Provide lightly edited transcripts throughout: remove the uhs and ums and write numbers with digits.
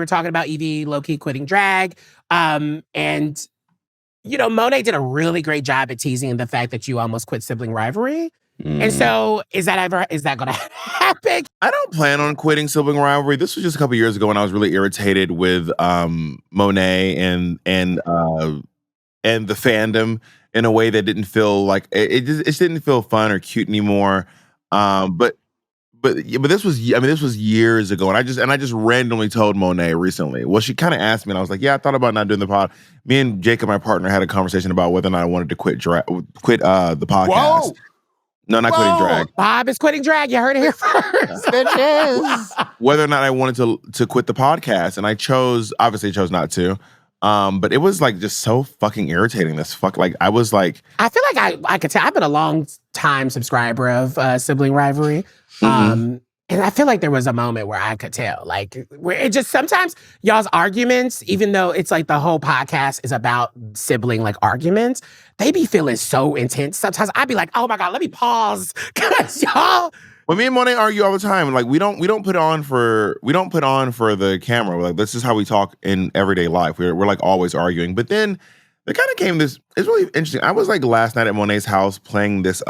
We're talking about Evie low-key quitting drag. And, Monét did a really great job at teasing the fact that you almost quit Sibling Rivalry. And so, is that going to happen? I don't plan on quitting Sibling Rivalry. This was just a couple years ago when I was really irritated with Monét and the fandom in a way that didn't feel like it just didn't feel fun or cute anymore. But this was years ago, and I just randomly told Monét recently. Well, she kind of asked me, and I was like, "Yeah, I thought about not doing the pod." Me and Jacob, my partner, had a conversation about whether or not I wanted to quit the podcast. Whoa. No, not quitting drag. Bob is quitting drag. You heard it here first. Bitches. Whether or not I wanted to quit the podcast, and I obviously chose not to. But it was like just so fucking irritating. I was like, I feel like I could tell. I've been a long time subscriber of Sibling Rivalry. And I feel like there was a moment where I could tell, like, where it just sometimes y'all's arguments, even though it's like the whole podcast is about sibling like arguments, they be feeling so intense. Sometimes I'd be like, oh my God, let me pause. Cause y'all. Well, me and Monét argue all the time. Like we don't put on for the camera. We're like, this is how we talk in everyday life. We're like always arguing. But then there kind of came this. It's really interesting. I was like last night at Monét's house playing this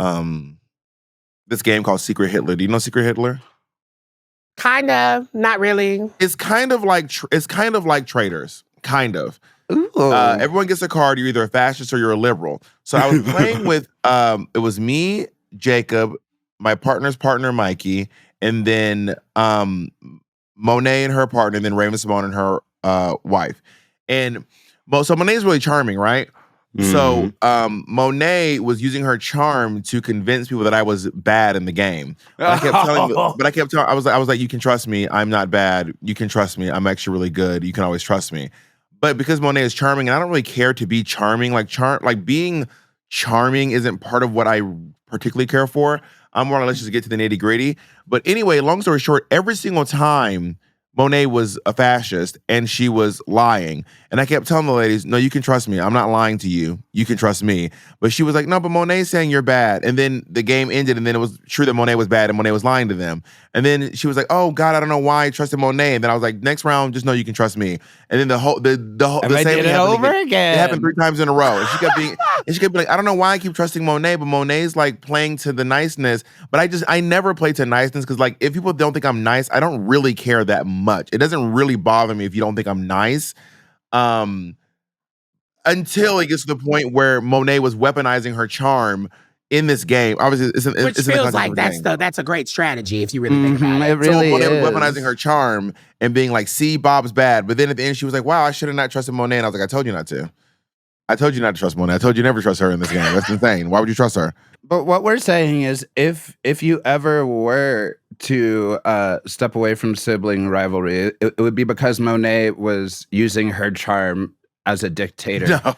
game called Secret Hitler. Do you know Secret Hitler? Kinda, not really. It's kind of like Traitors. Kind of. Everyone gets a card. You're either a fascist or you're a liberal. So I was playing with it was me, Jacob, my partner's partner, Mikey, and then Monét and her partner, and then Raven-Symoné and her wife. And so Monét's really charming, right? So Monét was using her charm to convince people that I was bad in the game. But I kept telling, I was like, you can trust me. I'm not bad. You can trust me. I'm actually really good. You can always trust me. But because Monét is charming, and I don't really care to be charming, like being charming isn't part of what I particularly care for. I'm more like, let's just get to the nitty gritty. But anyway, long story short, every single time Monét was a fascist and she was lying. And I kept telling the ladies, no, you can trust me. I'm not lying to you. You can trust me. But she was like, no, but Monét's saying you're bad. And then the game ended, and then it was true that Monét was bad and Monét was lying to them. And then she was like, oh God, I don't know why I trusted Monét. And then I was like, next round, just know you can trust me. And then the same thing again. It happened 3 times in a row. And she kept being like, I don't know why I keep trusting Monét, but Monét's like playing to the niceness. But I never play to niceness, because like if people don't think I'm nice, I don't really care that much. It doesn't really bother me if you don't think I'm nice. Until it gets to the point where Monét was weaponizing her charm in this game. Obviously, which feels like that's a great strategy if you really think about it. It really is. Monét was weaponizing her charm and being like, see, Bob's bad. But then at the end, she was like, wow, I should have not trusted Monét. And I was like, I told you not to. I told you not to trust Monét. I told you never to trust her in this game. That's insane. Why would you trust her? But what we're saying is, if you ever were to step away from Sibling Rivalry, it would be because Monét was using her charm as a dictator. No.